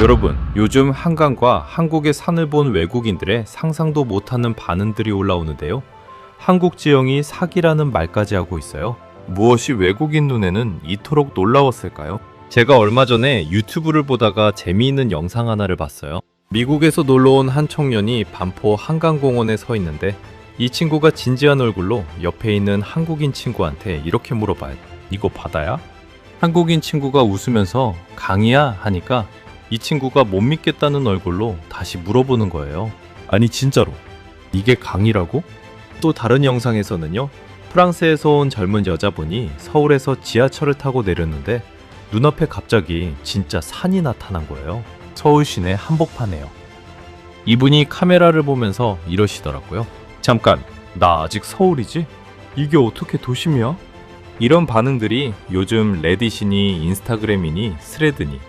여러분, 요즘 한강과 한국의 산을 본 외국인들의 상상도 못하는 반응들이 올라오는데요. 한국 지형이 사기라는 말까지 하고 있어요. 무엇이 외국인 눈에는 이토록 놀라웠을까요? 제가 얼마 전에 유튜브를 보다가 재미있는 영상 하나를 봤어요. 미국에서 놀러온 한 청년이 반포 한강공원에 서 있는데 이 친구가 진지한 얼굴로 옆에 있는 한국인 친구한테 이렇게 물어봐요. 이거 바다야? 한국인 친구가 웃으면서 강이야? 하니까 이 친구가 못 믿겠다는 얼굴로 다시 물어보는 거예요. 아니 진짜로 이게 강이라고? 또 다른 영상에서는요, 프랑스에서 온 젊은 여자분이 서울에서 지하철을 타고 내렸는데 눈앞에 갑자기 진짜 산이 나타난 거예요. 서울 시내 한복판에요. 이분이 카메라를 보면서 이러시더라고요. 잠깐, 나 아직 서울이지? 이게 어떻게 도심이야? 이런 반응들이 요즘 레딧이니 인스타그램이니 스레드니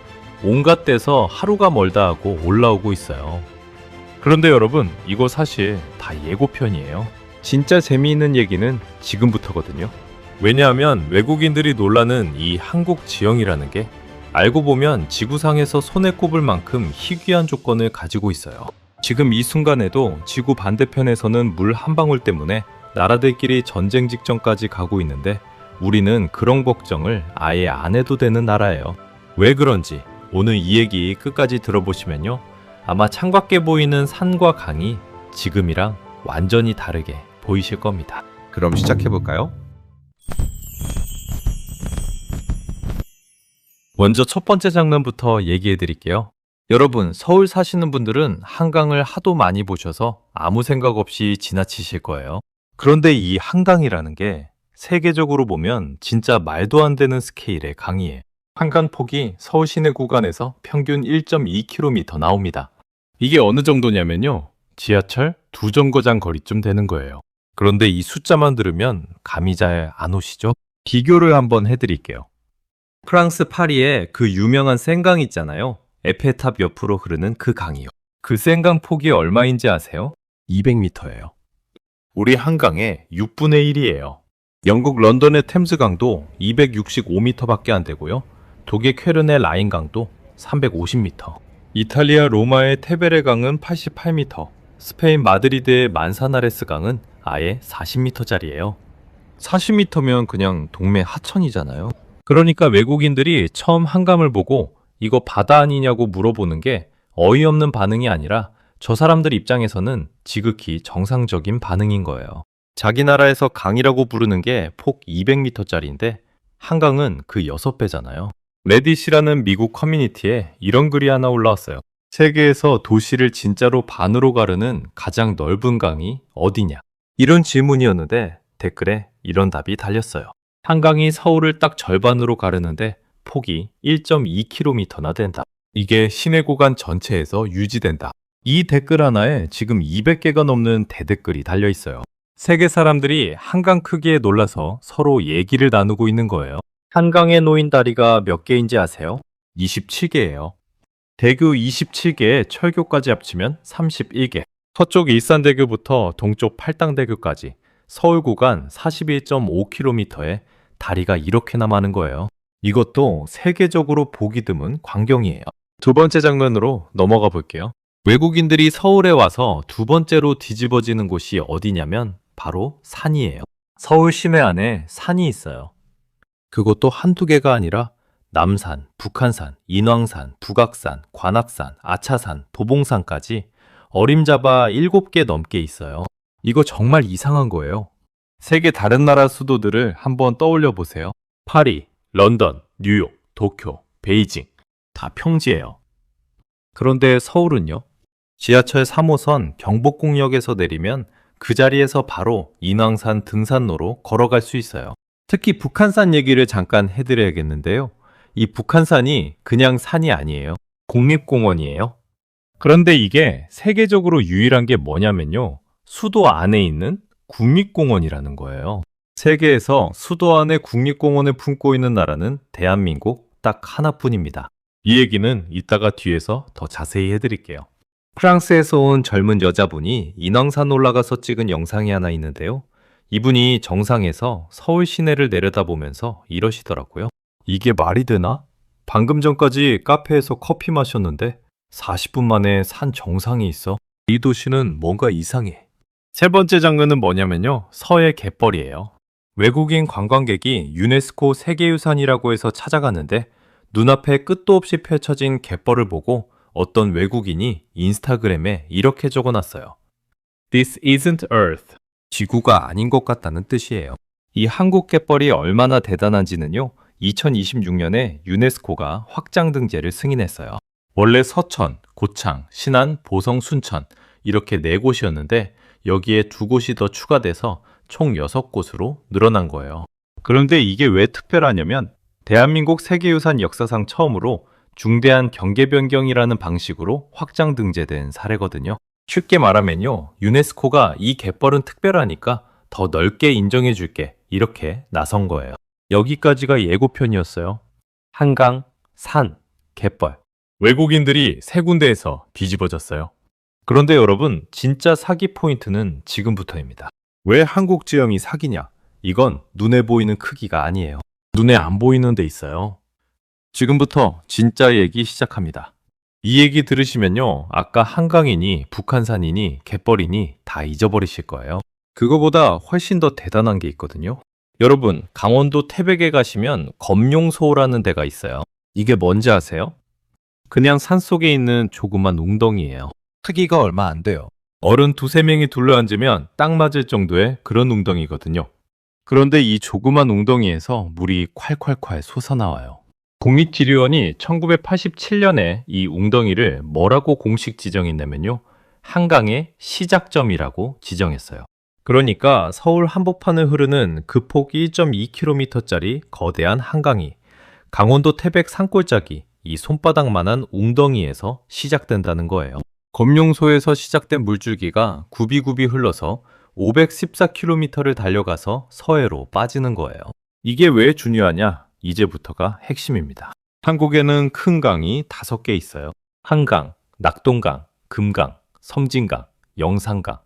온갖 데서 하루가 멀다 하고 올라오고 있어요. 그런데 여러분, 이거 사실 다 예고편이에요. 진짜 재미있는 얘기는 지금부터거든요. 왜냐하면 외국인들이 놀라는 이 한국 지형이라는 게 알고 보면 지구상에서 손에 꼽을 만큼 희귀한 조건을 가지고 있어요. 지금 이 순간에도 지구 반대편에서는 물 한 방울 때문에 나라들끼리 전쟁 직전까지 가고 있는데 우리는 그런 걱정을 아예 안 해도 되는 나라예요. 왜 그런지 오늘 이 얘기 끝까지 들어보시면요, 아마 창밖에 보이는 산과 강이 지금이랑 완전히 다르게 보이실 겁니다. 그럼 시작해볼까요? 먼저 첫 번째 장면부터 얘기해 드릴게요. 여러분, 서울 사시는 분들은 한강을 하도 많이 보셔서 아무 생각 없이 지나치실 거예요. 그런데 이 한강이라는 게 세계적으로 보면 진짜 말도 안 되는 스케일의 강이에요. 한강 폭이 서울 시내 구간에서 평균 1.2km 나옵니다. 이게 어느 정도냐면요, 지하철 2정거장 거리쯤 되는 거예요. 그런데 이 숫자만 들으면 감이 잘 안 오시죠? 비교를 한번 해드릴게요. 프랑스 파리에 그 유명한 센강 있잖아요. 에펠탑 옆으로 흐르는 그 강이요. 그 센강 폭이 얼마인지 아세요? 200m예요. 우리 한강의 6분의 1이에요. 영국 런던의 템스강도 265m밖에 안 되고요. 독일 쾰른의 라인강도 350m. 이탈리아 로마의 테베레 강은 88m. 스페인 마드리드의 만사나레스 강은 아예 40m짜리예요. 40m면 그냥 동네 하천이잖아요. 그러니까 외국인들이 처음 한강을 보고 이거 바다 아니냐고 물어보는 게 어이없는 반응이 아니라 저 사람들 입장에서는 지극히 정상적인 반응인 거예요. 자기 나라에서 강이라고 부르는 게 폭 200m짜리인데 한강은 그 6배잖아요. 레딧이라는 미국 커뮤니티에 이런 글이 하나 올라왔어요. 세계에서 도시를 진짜로 반으로 가르는 가장 넓은 강이 어디냐? 이런 질문이었는데 댓글에 이런 답이 달렸어요. 한강이 서울을 딱 절반으로 가르는데 폭이 1.2km나 된다. 이게 시내 구간 전체에서 유지된다. 이 댓글 하나에 지금 200개가 넘는 대댓글이 달려 있어요. 세계 사람들이 한강 크기에 놀라서 서로 얘기를 나누고 있는 거예요. 한강에 놓인 다리가 몇 개인지 아세요? 27개예요. 대교 27개에 철교까지 합치면 31개. 서쪽 일산대교부터 동쪽 팔당대교까지 서울 구간 41.5km에 다리가 이렇게나 많은 거예요. 이것도 세계적으로 보기 드문 광경이에요. 두 번째 장면으로 넘어가 볼게요. 외국인들이 서울에 와서 두 번째로 뒤집어지는 곳이 어디냐면 바로 산이에요. 서울 시내 안에 산이 있어요. 그것도 한두 개가 아니라 남산, 북한산, 인왕산, 북악산, 관악산, 아차산, 도봉산까지 어림잡아 7개 넘게 있어요. 이거 정말 이상한 거예요. 세계 다른 나라 수도들을 한번 떠올려 보세요. 파리, 런던, 뉴욕, 도쿄, 베이징 다 평지예요. 그런데 서울은요? 지하철 3호선 경복궁역에서 내리면 그 자리에서 바로 인왕산 등산로로 걸어갈 수 있어요. 특히 북한산 얘기를 잠깐 해드려야겠는데요. 이 북한산이 그냥 산이 아니에요. 국립공원이에요. 그런데 이게 세계적으로 유일한 게 뭐냐면요, 수도 안에 있는 국립공원이라는 거예요. 세계에서 수도 안에 국립공원을 품고 있는 나라는 대한민국 딱 하나뿐입니다. 이 얘기는 이따가 뒤에서 더 자세히 해드릴게요. 프랑스에서 온 젊은 여자분이 인왕산 올라가서 찍은 영상이 하나 있는데요. 이분이 정상에서 서울 시내를 내려다보면서 이러시더라고요. 이게 말이 되나? 방금 전까지 카페에서 커피 마셨는데 40분 만에 산 정상에 있어. 이 도시는 뭔가 이상해. 세 번째 장르는 뭐냐면요. 서해 갯벌이에요. 외국인 관광객이 유네스코 세계유산이라고 해서 찾아갔는데 눈앞에 끝도 없이 펼쳐진 갯벌을 보고 어떤 외국인이 인스타그램에 이렇게 적어놨어요. This isn't Earth. 지구가 아닌 것 같다는 뜻이에요. 이 한국 갯벌이 얼마나 대단한지는요. 2026년에 유네스코가 확장 등재를 승인했어요. 원래 서천, 고창, 신안, 보성, 순천 이렇게 4곳이었는데 여기에 2곳이 더 추가돼서 총 6곳으로 늘어난 거예요. 그런데 이게 왜 특별하냐면 대한민국 세계유산 역사상 처음으로 중대한 경계 변경이라는 방식으로 확장 등재된 사례거든요. 쉽게 말하면요. 유네스코가 이 갯벌은 특별하니까 더 넓게 인정해 줄게 이렇게 나선 거예요. 여기까지가 예고편이었어요. 한강, 산, 갯벌. 외국인들이 3군데에서 뒤집어졌어요. 그런데 여러분, 진짜 사기 포인트는 지금부터입니다. 왜 한국 지형이 사기냐? 이건 눈에 보이는 크기가 아니에요. 눈에 안 보이는 데 있어요. 지금부터 진짜 얘기 시작합니다. 이 얘기 들으시면요. 아까 한강이니 북한산이니 갯벌이니 다 잊어버리실 거예요. 그거보다 훨씬 더 대단한 게 있거든요. 여러분, 강원도 태백에 가시면 검룡소라는 데가 있어요. 이게 뭔지 아세요? 그냥 산속에 있는 조그만 웅덩이예요. 크기가 얼마 안 돼요. 어른 2-3명이 둘러앉으면 딱 맞을 정도의 그런 웅덩이거든요. 그런데 이 조그만 웅덩이에서 물이 콸콸콸 솟아나와요. 국립지리원이 1987년에 이 웅덩이를 뭐라고 공식 지정했냐면요. 한강의 시작점이라고 지정했어요. 그러니까 서울 한복판을 흐르는 그 폭 1.2km짜리 거대한 한강이 강원도 태백 산골짜기 이 손바닥만한 웅덩이에서 시작된다는 거예요. 검룡소에서 시작된 물줄기가 굽이굽이 흘러서 514km를 달려가서 서해로 빠지는 거예요. 이게 왜 중요하냐? 이제부터가 핵심입니다. 한국에는 큰 강이 5개 있어요. 한강, 낙동강, 금강, 섬진강, 영산강.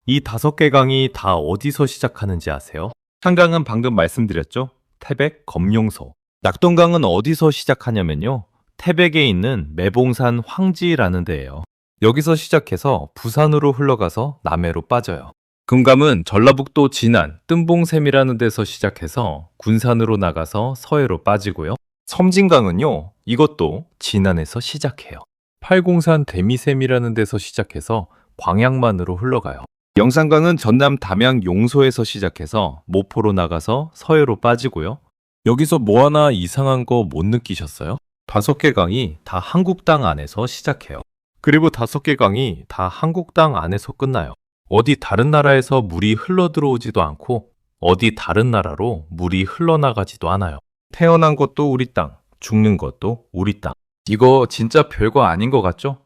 이 5개 강이 다 어디서 시작하는지 아세요? 한강은 방금 말씀드렸죠? 태백, 검룡소. 낙동강은 어디서 시작하냐면요. 태백에 있는 매봉산 황지라는 데예요. 여기서 시작해서 부산으로 흘러가서 남해로 빠져요. 금감은 전라북도 진안, 뜸봉샘이라는 데서 시작해서 군산으로 나가서 서해로 빠지고요. 섬진강은요, 이것도 진안에서 시작해요. 팔공산 대미샘이라는 데서 시작해서 광양만으로 흘러가요. 영산강은 전남 담양 용소에서 시작해서 모포로 나가서 서해로 빠지고요. 여기서 뭐 하나 이상한 거 못 느끼셨어요? 5개 강이 다 한국 땅 안에서 시작해요. 그리고 5개 강이 다 한국 땅 안에서 끝나요. 어디 다른 나라에서 물이 흘러 들어오지도 않고 어디 다른 나라로 물이 흘러나가지도 않아요. 태어난 것도 우리 땅, 죽는 것도 우리 땅. 이거 진짜 별거 아닌 것 같죠?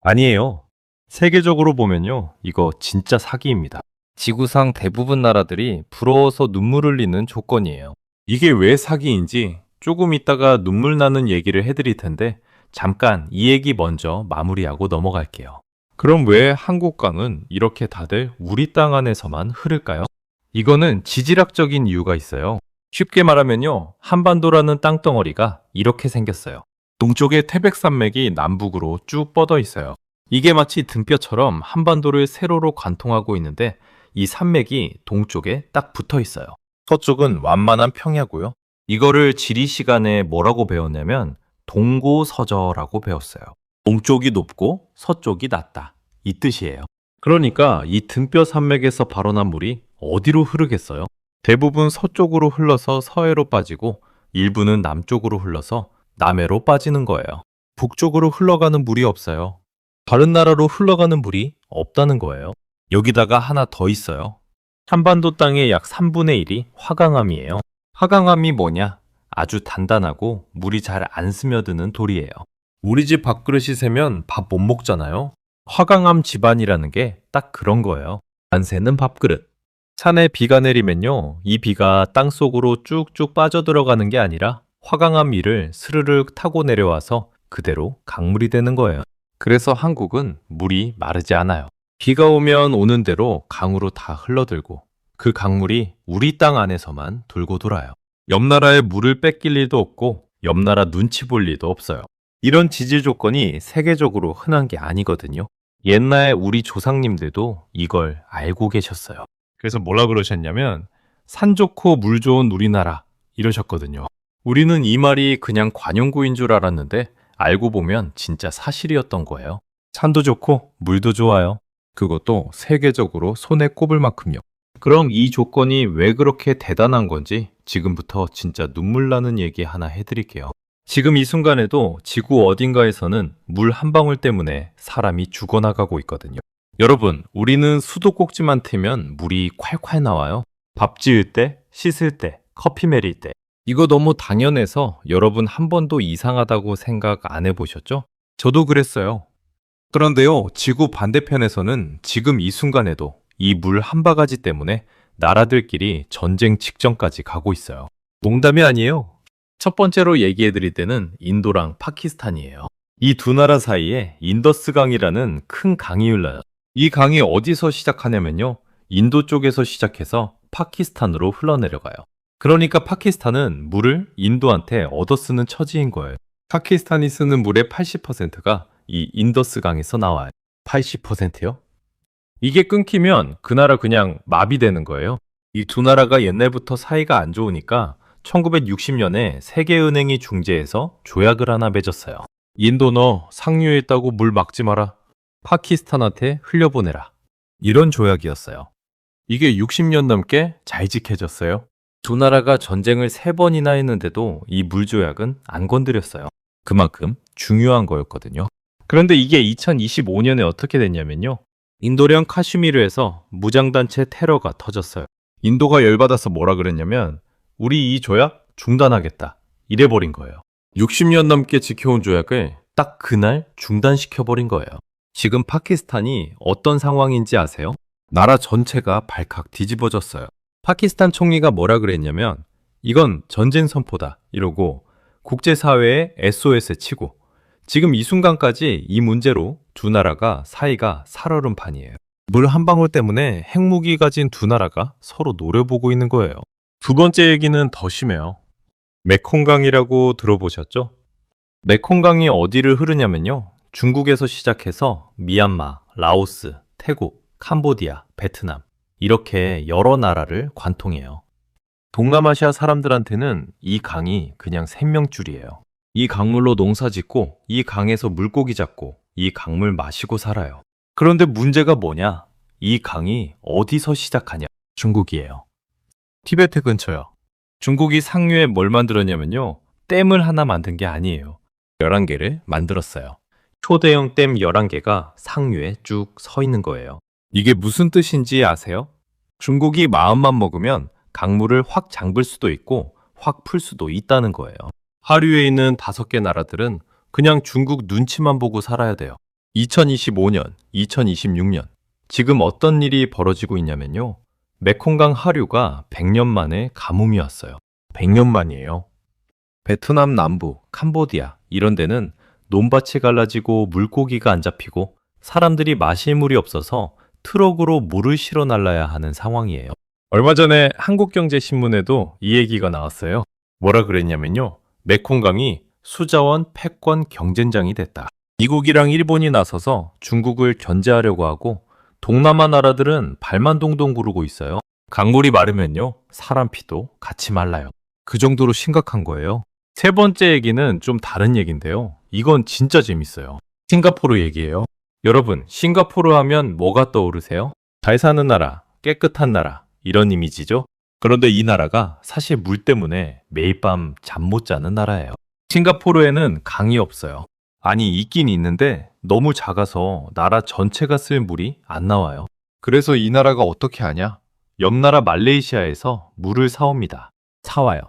아니에요. 세계적으로 보면요. 이거 진짜 사기입니다. 지구상 대부분 나라들이 부러워서 눈물 흘리는 조건이에요. 이게 왜 사기인지 조금 이따가 눈물 나는 얘기를 해드릴 텐데 잠깐 이 얘기 먼저 마무리하고 넘어갈게요. 그럼 왜 한국강은 이렇게 다들 우리 땅 안에서만 흐를까요? 이거는 지질학적인 이유가 있어요. 쉽게 말하면요. 한반도라는 땅덩어리가 이렇게 생겼어요. 동쪽에 태백산맥이 남북으로 쭉 뻗어 있어요. 이게 마치 등뼈처럼 한반도를 세로로 관통하고 있는데 이 산맥이 동쪽에 딱 붙어 있어요. 서쪽은 완만한 평야고요. 이거를 지리 시간에 뭐라고 배웠냐면 동고서저라고 배웠어요. 동쪽이 높고 서쪽이 낮다. 이 뜻이에요. 그러니까 이 등뼈 산맥에서 발원한 물이 어디로 흐르겠어요? 대부분 서쪽으로 흘러서 서해로 빠지고 일부는 남쪽으로 흘러서 남해로 빠지는 거예요. 북쪽으로 흘러가는 물이 없어요. 다른 나라로 흘러가는 물이 없다는 거예요. 여기다가 하나 더 있어요. 한반도 땅의 약 3분의 1이 화강암이에요. 화강암이 뭐냐? 아주 단단하고 물이 잘 안 스며드는 돌이에요. 우리 집 밥그릇이 새면 밥 못 먹잖아요. 화강암 집안이라는 게 딱 그런 거예요. 안 새는 밥그릇. 산에 비가 내리면요. 이 비가 땅속으로 쭉쭉 빠져들어가는 게 아니라 화강암 위를 스르륵 타고 내려와서 그대로 강물이 되는 거예요. 그래서 한국은 물이 마르지 않아요. 비가 오면 오는 대로 강으로 다 흘러들고 그 강물이 우리 땅 안에서만 돌고 돌아요. 옆 나라에 물을 뺏길 일도 없고 옆 나라 눈치 볼 리도 없어요. 이런 지질 조건이 세계적으로 흔한 게 아니거든요. 옛날 우리 조상님들도 이걸 알고 계셨어요. 그래서 뭐라 그러셨냐면 산 좋고 물 좋은 우리나라 이러셨거든요. 우리는 이 말이 그냥 관용구인 줄 알았는데 알고 보면 진짜 사실이었던 거예요. 산도 좋고 물도 좋아요. 그것도 세계적으로 손에 꼽을 만큼요. 그럼 이 조건이 왜 그렇게 대단한 건지 지금부터 진짜 눈물 나는 얘기 하나 해드릴게요. 지금 이 순간에도 지구 어딘가에서는 물 한 방울 때문에 사람이 죽어나가고 있거든요. 여러분, 우리는 수도꼭지만 트면 물이 콸콸 나와요. 밥 지을 때, 씻을 때, 커피 내릴 때. 이거 너무 당연해서 여러분 한 번도 이상하다고 생각 안 해보셨죠? 저도 그랬어요. 그런데요, 지구 반대편에서는 지금 이 순간에도 이 물 한 바가지 때문에 나라들끼리 전쟁 직전까지 가고 있어요. 농담이 아니에요. 첫 번째로 얘기해 드릴 때는 인도랑 파키스탄이에요. 이 두 나라 사이에 인더스강이라는 큰 강이 흘러요. 이 강이 어디서 시작하냐면요. 인도 쪽에서 시작해서 파키스탄으로 흘러내려가요. 그러니까 파키스탄은 물을 인도한테 얻어쓰는 처지인 거예요. 파키스탄이 쓰는 물의 80%가 이 인더스강에서 나와요. 80%요? 이게 끊기면 그 나라 그냥 마비되는 거예요. 이 두 나라가 옛날부터 사이가 안 좋으니까 1960년에 세계은행이 중재해서 조약을 하나 맺었어요. 인도 너 상류에 있다고 물 막지 마라. 파키스탄한테 흘려보내라. 이런 조약이었어요. 이게 60년 넘게 잘 지켜졌어요. 두 나라가 전쟁을 3번이나 했는데도 이 물 조약은 안 건드렸어요. 그만큼 중요한 거였거든요. 그런데 이게 2025년에 어떻게 됐냐면요. 인도령 카슈미르에서 무장단체 테러가 터졌어요. 인도가 열받아서 뭐라 그랬냐면 우리 이 조약 중단하겠다. 이래버린 거예요. 60년 넘게 지켜온 조약을 딱 그날 중단시켜버린 거예요. 지금 파키스탄이 어떤 상황인지 아세요? 나라 전체가 발칵 뒤집어졌어요. 파키스탄 총리가 뭐라 그랬냐면 이건 전쟁 선포다 이러고 국제사회에 SOS 치고 지금 이 순간까지 이 문제로 두 나라가 사이가 살얼음 판이에요. 물 한 방울 때문에 핵무기 가진 두 나라가 서로 노려보고 있는 거예요. 두 번째 얘기는 더 심해요. 메콩강이라고 들어보셨죠? 메콩강이 어디를 흐르냐면요. 중국에서 시작해서 미얀마, 라오스, 태국, 캄보디아, 베트남 이렇게 여러 나라를 관통해요. 동남아시아 사람들한테는 이 강이 그냥 생명줄이에요. 이 강물로 농사 짓고 이 강에서 물고기 잡고 이 강물 마시고 살아요. 그런데 문제가 뭐냐? 이 강이 어디서 시작하냐? 중국이에요. 티베트 근처요. 중국이 상류에 뭘 만들었냐면요. 댐을 하나 만든 게 아니에요. 11개를 만들었어요. 초대형 댐 11개가 상류에 쭉 서 있는 거예요. 이게 무슨 뜻인지 아세요? 중국이 마음만 먹으면 강물을 확 잠글 수도 있고 확 풀 수도 있다는 거예요. 하류에 있는 5개 나라들은 그냥 중국 눈치만 보고 살아야 돼요. 2025년, 2026년 지금 어떤 일이 벌어지고 있냐면요. 메콩강 하류가 100년 만에 가뭄이 왔어요. 100년 만이에요. 베트남 남부, 캄보디아 이런 데는 논밭이 갈라지고 물고기가 안 잡히고 사람들이 마실 물이 없어서 트럭으로 물을 실어 날라야 하는 상황이에요. 얼마 전에 한국경제신문에도 이 얘기가 나왔어요. 뭐라 그랬냐면요. 메콩강이 수자원 패권 경쟁장이 됐다. 미국이랑 일본이 나서서 중국을 견제하려고 하고 동남아 나라들은 발만 동동 구르고 있어요. 강물이 마르면요. 사람 피도 같이 말라요. 그 정도로 심각한 거예요. 세 번째 얘기는 좀 다른 얘기인데요. 이건 진짜 재밌어요. 싱가포르 얘기예요. 여러분, 싱가포르 하면 뭐가 떠오르세요? 잘 사는 나라, 깨끗한 나라 이런 이미지죠. 그런데 이 나라가 사실 물 때문에 매일 밤 잠 못 자는 나라예요. 싱가포르에는 강이 없어요. 아니 있긴 있는데 너무 작아서 나라 전체가 쓸 물이 안 나와요. 그래서 이 나라가 어떻게 하냐? 옆 나라 말레이시아에서 물을 사옵니다. 사와요.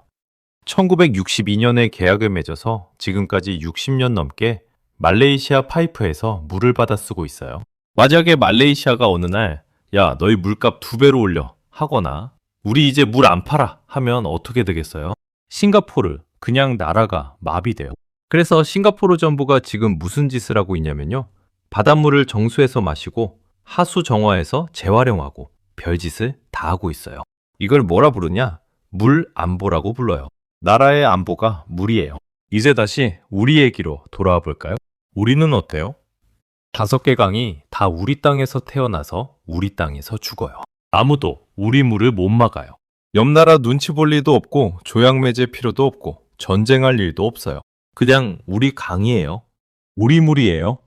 1962년에 계약을 맺어서 지금까지 60년 넘게 말레이시아 파이프에서 물을 받아 쓰고 있어요. 만약에 말레이시아가 어느 날 야, 너희 물값 2배로 올려 하거나 우리 이제 물 안 팔아 하면 어떻게 되겠어요? 싱가포르, 그냥 나라가 마비돼요. 그래서 싱가포르 정부가 지금 무슨 짓을 하고 있냐면요. 바닷물을 정수해서 마시고 하수 정화해서 재활용하고 별짓을 다 하고 있어요. 이걸 뭐라 부르냐? 물 안보라고 불러요. 나라의 안보가 물이에요. 이제 다시 우리 얘기로 돌아와 볼까요? 우리는 어때요? 5개 강이 다 우리 땅에서 태어나서 우리 땅에서 죽어요. 아무도 우리 물을 못 막아요. 옆 나라 눈치 볼 일도 없고 조약 맺을 필요도 없고 전쟁할 일도 없어요. 그냥 우리 강이에요. 우리 물이에요.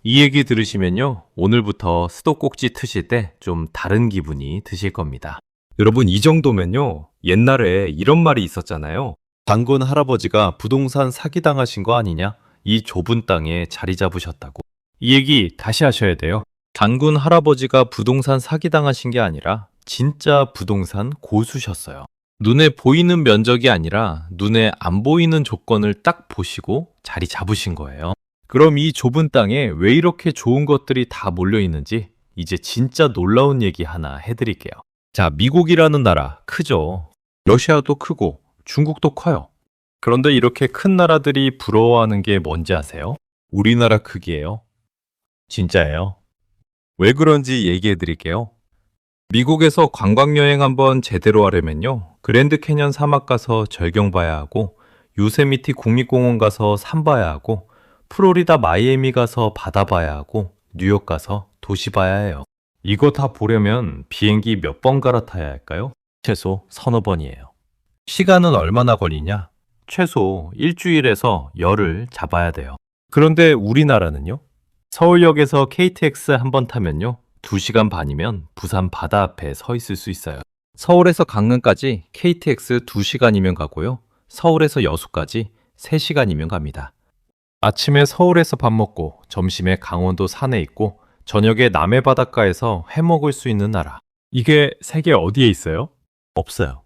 이 얘기 들으시면요, 오늘부터 수도꼭지 트실 때 좀 다른 기분이 드실 겁니다. 여러분, 이 정도면요, 옛날에 이런 말이 있었잖아요. 단군 할아버지가 부동산 사기당하신 거 아니냐? 이 좁은 땅에 자리 잡으셨다고. 이 얘기 다시 하셔야 돼요. 단군 할아버지가 부동산 사기당하신 게 아니라 진짜 부동산 고수셨어요. 눈에 보이는 면적이 아니라 눈에 안 보이는 조건을 딱 보시고 자리 잡으신 거예요. 그럼 이 좁은 땅에 왜 이렇게 좋은 것들이 다 몰려 있는지 이제 진짜 놀라운 얘기 하나 해드릴게요. 자, 미국이라는 나라 크죠? 러시아도 크고 중국도 커요. 그런데 이렇게 큰 나라들이 부러워하는 게 뭔지 아세요? 우리나라 크기예요. 진짜예요. 왜 그런지 얘기해 드릴게요. 미국에서 관광여행 한번 제대로 하려면요, 그랜드 캐년 사막 가서 절경 봐야 하고, 요세미티 국립공원 가서 산 봐야 하고, 플로리다 마이애미 가서 바다 봐야 하고, 뉴욕 가서 도시 봐야 해요. 이거 다 보려면 비행기 몇 번 갈아타야 할까요? 최소 서너 번이에요. 시간은 얼마나 걸리냐? 최소 일주일에서 열흘 잡아야 돼요. 그런데 우리나라는요? 서울역에서 KTX 한 번 타면요, 2시간 반이면 부산 바다 앞에 서 있을 수 있어요. 서울에서 강릉까지 KTX 2시간이면 가고요, 서울에서 여수까지 3시간이면 갑니다. 아침에 서울에서 밥 먹고 점심에 강원도 산에 있고 저녁에 남해 바닷가에서 회 먹을 수 있는 나라. 이게 세계 어디에 있어요? 없어요.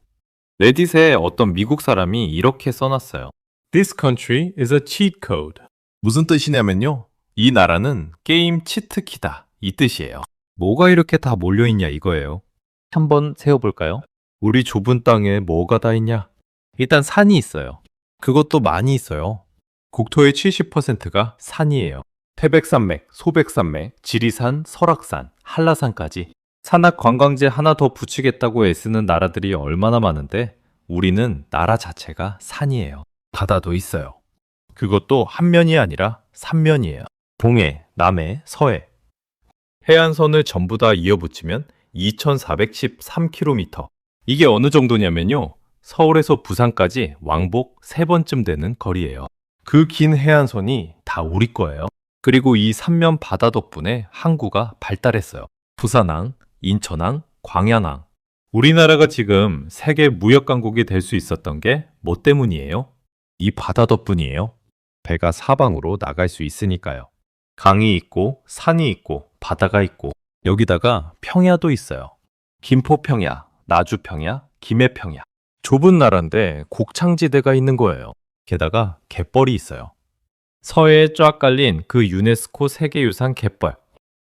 레딧에 어떤 미국 사람이 이렇게 써놨어요. This country is a cheat code. 무슨 뜻이냐면요, 이 나라는 게임 치트키다, 이 뜻이에요. 뭐가 이렇게 다 몰려있냐 이거예요. 한번 세어볼까요? 우리 좁은 땅에 뭐가 다 있냐? 일단 산이 있어요. 그것도 많이 있어요. 국토의 70%가 산이에요. 태백산맥, 소백산맥, 지리산, 설악산, 한라산까지. 산악 관광지 하나 더 붙이겠다고 애쓰는 나라들이 얼마나 많은데 우리는 나라 자체가 산이에요. 바다도 있어요. 그것도 한 면이 아니라 3면이에요. 동해, 남해, 서해. 해안선을 전부 다 이어붙이면 2413km. 이게 어느 정도냐면요, 서울에서 부산까지 왕복 3번쯤 되는 거리예요. 그 긴 해안선이 다 우리 거예요. 그리고 이 3면 바다 덕분에 항구가 발달했어요. 부산항, 인천항, 광양항. 우리나라가 지금 세계 무역 강국이 될 수 있었던 게 뭐 때문이에요? 이 바다 덕분이에요. 배가 사방으로 나갈 수 있으니까요. 강이 있고 산이 있고 바다가 있고 여기다가 평야도 있어요. 김포평야, 나주평야, 김해평야. 좁은 나라인데 곡창지대가 있는 거예요. 게다가 갯벌이 있어요. 서해에 쫙 깔린 그 유네스코 세계유산 갯벌.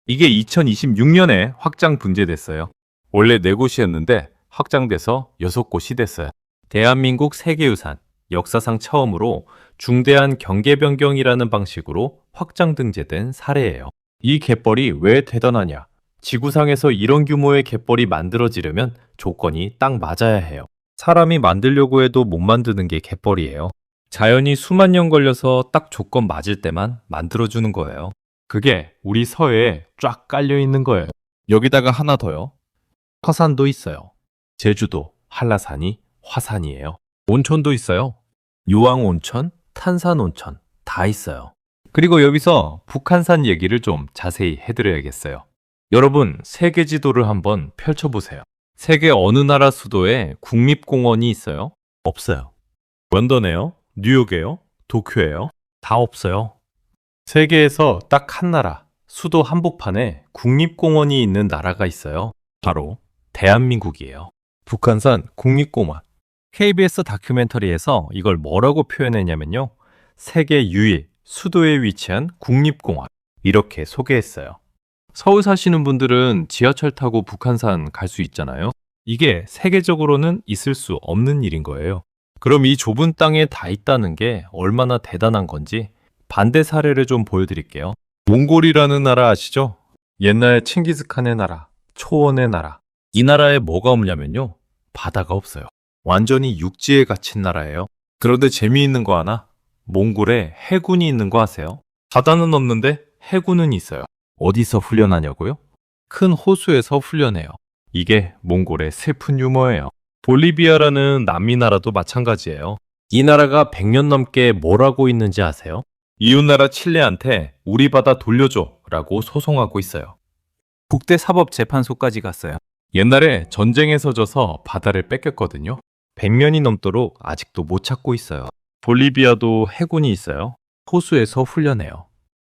이게 2026년에 확장 분재됐어요. 원래 4곳이었는데 확장돼서 6곳이 됐어요. 대한민국 세계유산, 역사상 처음으로 중대한 경계 변경이라는 방식으로 확장 등재된 사례예요. 이 갯벌이 왜 대단하냐? 지구상에서 이런 규모의 갯벌이 만들어지려면 조건이 딱 맞아야 해요. 사람이 만들려고 해도 못 만드는 게 갯벌이에요. 자연이 수만 년 걸려서 딱 조건 맞을 때만 만들어주는 거예요. 그게 우리 서해에 쫙 깔려 있는 거예요. 여기다가 하나 더요. 화산도 있어요. 제주도, 한라산이 화산이에요. 온천도 있어요. 유황온천, 탄산온천 다 있어요. 그리고 여기서 북한산 얘기를 좀 자세히 해드려야겠어요. 여러분, 세계 지도를 한번 펼쳐보세요. 세계 어느 나라 수도에 국립공원이 있어요? 없어요. 런던에요? 뉴욕에요? 도쿄에요? 다 없어요. 세계에서 딱 한 나라, 수도 한복판에 국립공원이 있는 나라가 있어요. 바로 대한민국이에요. 북한산 국립공원. KBS 다큐멘터리에서 이걸 뭐라고 표현했냐면요, 세계 유일 수도에 위치한 국립공원, 이렇게 소개했어요. 서울 사시는 분들은 지하철 타고 북한산 갈 수 있잖아요. 이게 세계적으로는 있을 수 없는 일인 거예요. 그럼 이 좁은 땅에 다 있다는 게 얼마나 대단한 건지 반대 사례를 좀 보여드릴게요. 몽골이라는 나라 아시죠? 옛날 칭기스칸의 나라, 초원의 나라. 이 나라에 뭐가 없냐면요, 바다가 없어요. 완전히 육지에 갇힌 나라예요. 그런데 재미있는 거 하나, 몽골에 해군이 있는 거 아세요? 바다는 없는데 해군은 있어요. 어디서 훈련하냐고요? 큰 호수에서 훈련해요. 이게 몽골의 슬픈 유머예요. 볼리비아라는 남미 나라도 마찬가지예요. 이 나라가 100년 넘게 뭘 하고 있는지 아세요? 이웃나라 칠레한테 우리 바다 돌려줘 라고 소송하고 있어요. 국제사법재판소까지 갔어요. 옛날에 전쟁에서 져서 바다를 뺏겼거든요. 100년이 넘도록 아직도 못 찾고 있어요. 볼리비아도 해군이 있어요. 호수에서 훈련해요.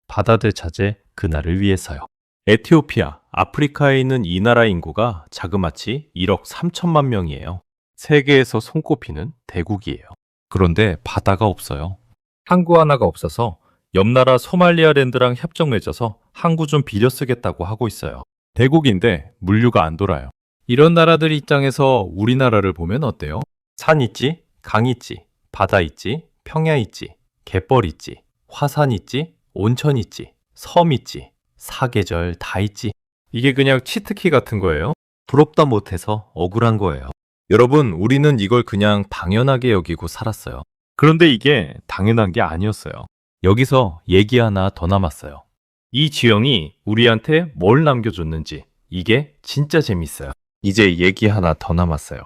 바다들 차제 그날을 위해서요. 에티오피아, 아프리카에 있는 이 나라 인구가 자그마치 1억 3천만 명이에요. 세계에서 손꼽히는 대국이에요. 그런데 바다가 없어요. 항구 하나가 없어서 옆 나라 소말리아랜드랑 협정 맺어서 항구 좀 빌려 쓰겠다고 하고 있어요. 대국인데 물류가 안 돌아요. 이런 나라들 입장에서 우리나라를 보면 어때요? 산 있지, 강 있지, 바다 있지, 평야 있지, 갯벌 있지, 화산 있지, 온천 있지, 섬 있지, 사계절 다 있지. 이게 그냥 치트키 같은 거예요. 부럽다 못해서 억울한 거예요. 여러분, 우리는 이걸 그냥 당연하게 여기고 살았어요. 그런데 이게 당연한 게 아니었어요. 여기서 얘기 하나 더 남았어요. 이 지형이 우리한테 뭘 남겨줬는지 이게 진짜 재밌어요. 이제 얘기 하나 더 남았어요.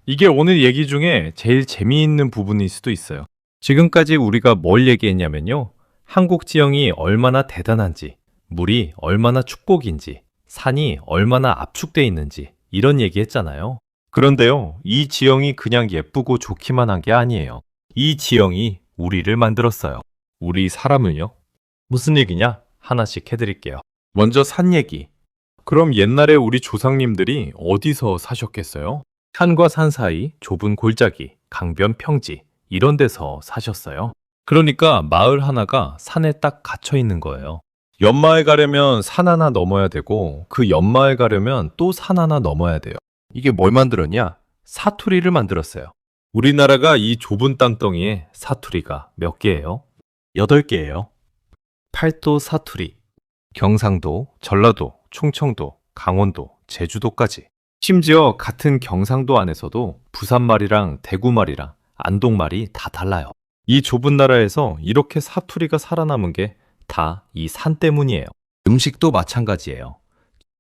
이게 오늘 얘기 중에 제일 재미있는 부분일 수도 있어요. 지금까지 우리가 뭘 얘기했냐면요. 한국 지형이 얼마나 대단한지, 물이 얼마나 축복인지, 산이 얼마나 압축돼 있는지 이런 얘기 했잖아요. 그런데요, 이 지형이 그냥 예쁘고 좋기만 한 게 아니에요. 이 지형이 우리를 만들었어요. 우리 사람을요. 무슨 얘기냐? 하나씩 해드릴게요. 먼저 산 얘기. 그럼 옛날에 우리 조상님들이 어디서 사셨겠어요? 산과 산 사이 좁은 골짜기, 강변 평지 이런 데서 사셨어요. 그러니까 마을 하나가 산에 딱 갇혀 있는 거예요. 옆마을 가려면 산 하나 넘어야 되고 그 옆마을 가려면 또 산 하나 넘어야 돼요. 이게 뭘 만들었냐? 사투리를 만들었어요. 우리나라가 이 좁은 땅덩이에 사투리가 몇 개예요? 8개예요. 팔도 사투리, 경상도, 전라도, 충청도, 강원도, 제주도까지. 심지어 같은 경상도 안에서도 부산말이랑 대구말이랑 안동말이 다 달라요. 이 좁은 나라에서 이렇게 사투리가 살아남은 게 다 이 산 때문이에요. 음식도 마찬가지예요.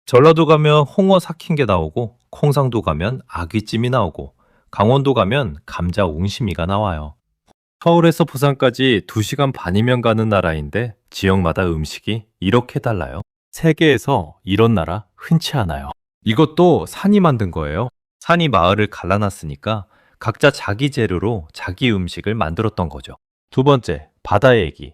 전라도 가면 홍어 삭힌 게 나오고 콩상도 가면 아귀찜이 나오고 강원도 가면 감자 옹심이가 나와요. 서울에서 부산까지 2시간 반이면 가는 나라인데 지역마다 음식이 이렇게 달라요. 세계에서 이런 나라 흔치 않아요. 이것도 산이 만든 거예요. 산이 마을을 갈라놨으니까 각자 자기 재료로 자기 음식을 만들었던 거죠. 두 번째, 바다 얘기.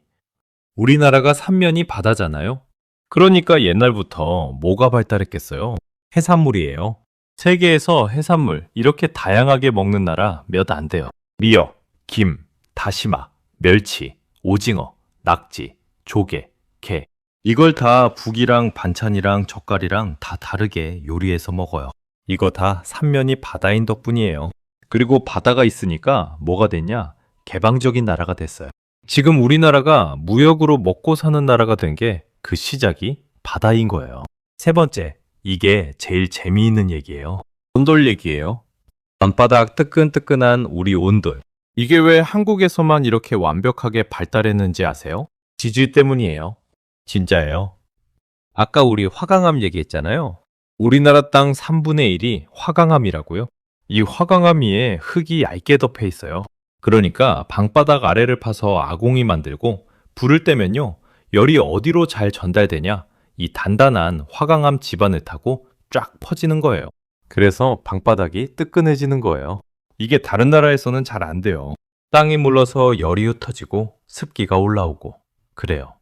우리나라가 삼면이 바다잖아요. 그러니까 옛날부터 뭐가 발달했겠어요? 해산물이에요. 세계에서 해산물 이렇게 다양하게 먹는 나라 몇 안 돼요. 미역, 김, 다시마, 멸치, 오징어, 낙지, 조개, 게. 이걸 다 국이랑 반찬이랑 젓갈이랑 다 다르게 요리해서 먹어요. 이거 다 삼면이 바다인 덕분이에요. 그리고 바다가 있으니까 뭐가 됐냐? 개방적인 나라가 됐어요. 지금 우리나라가 무역으로 먹고 사는 나라가 된 게 그 시작이 바다인 거예요. 세 번째, 이게 제일 재미있는 얘기예요. 온돌 얘기예요. 밤바닥 뜨끈뜨끈한 우리 온돌. 이게 왜 한국에서만 이렇게 완벽하게 발달했는지 아세요? 지질 때문이에요. 진짜예요. 아까 우리 화강암 얘기했잖아요. 우리나라 땅 3분의 1이 화강암이라고요. 이 화강암 위에 흙이 얇게 덮여 있어요. 그러니까 방바닥 아래를 파서 아궁이 만들고 불을 떼면요. 열이 어디로 잘 전달되냐? 이 단단한 화강암 지반을 타고 쫙 퍼지는 거예요. 그래서 방바닥이 뜨끈해지는 거예요. 이게 다른 나라에서는 잘 안 돼요. 땅이 물러서 열이 흩어지고 습기가 올라오고 그래요.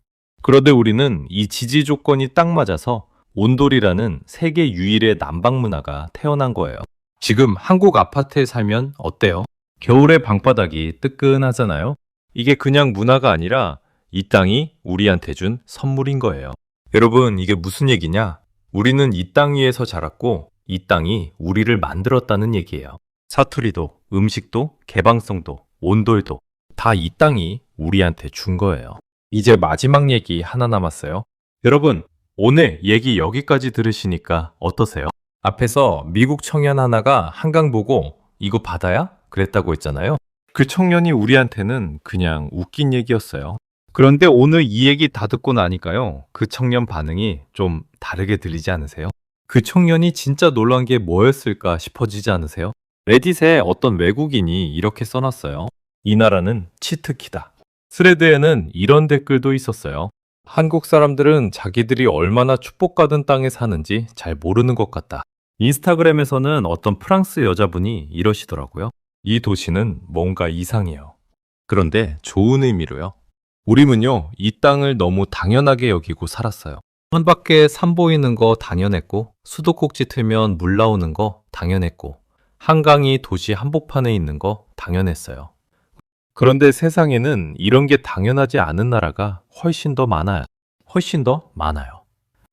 그런데 우리는 이 지지 조건이 딱 맞아서 온돌이라는 세계 유일의 난방 문화가 태어난 거예요. 지금 한국 아파트에 살면 어때요? 겨울에 방바닥이 뜨끈하잖아요. 이게 그냥 문화가 아니라 이 땅이 우리한테 준 선물인 거예요. 여러분, 이게 무슨 얘기냐? 우리는 이 땅 위에서 자랐고 이 땅이 우리를 만들었다는 얘기예요. 사투리도, 음식도, 개방성도, 온돌도 다 이 땅이 우리한테 준 거예요. 이제 마지막 얘기 하나 남았어요. 여러분, 오늘 얘기 여기까지 들으시니까 어떠세요? 앞에서 미국 청년 하나가 한강 보고 이거 바다야? 그랬다고 했잖아요. 그 청년이 우리한테는 그냥 웃긴 얘기였어요. 그런데 오늘 이 얘기 다 듣고 나니까요. 그 청년 반응이 좀 다르게 들리지 않으세요? 그 청년이 진짜 놀란 게 뭐였을까 싶어지지 않으세요? 레딧에 어떤 외국인이 이렇게 써놨어요. 이 나라는 치트키다. 스레드에는 이런 댓글도 있었어요. 한국 사람들은 자기들이 얼마나 축복받은 땅에 사는지 잘 모르는 것 같다. 인스타그램에서는 어떤 프랑스 여자분이 이러시더라고요. 이 도시는 뭔가 이상해요. 그런데 좋은 의미로요. 우리는요, 이 땅을 너무 당연하게 여기고 살았어요. 창밖에 산 보이는 거 당연했고, 수도꼭지 틀면 물 나오는 거 당연했고, 한강이 도시 한복판에 있는 거 당연했어요. 그런데 세상에는 이런 게 당연하지 않은 나라가 훨씬 더 많아요. 훨씬 더 많아요.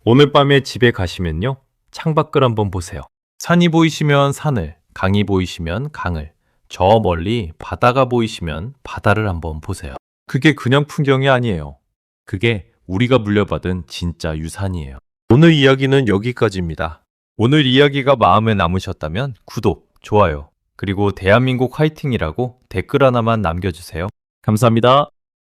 오늘 밤에 집에 가시면요, 창밖을 한번 보세요. 산이 보이시면 산을, 강이 보이시면 강을, 저 멀리 바다가 보이시면 바다를 한번 보세요. 그게 그냥 풍경이 아니에요. 그게 우리가 물려받은 진짜 유산이에요. 오늘 이야기는 여기까지입니다. 오늘 이야기가 마음에 남으셨다면 구독, 좋아요, 그리고 대한민국 화이팅이라고 댓글 하나만 남겨주세요. 감사합니다.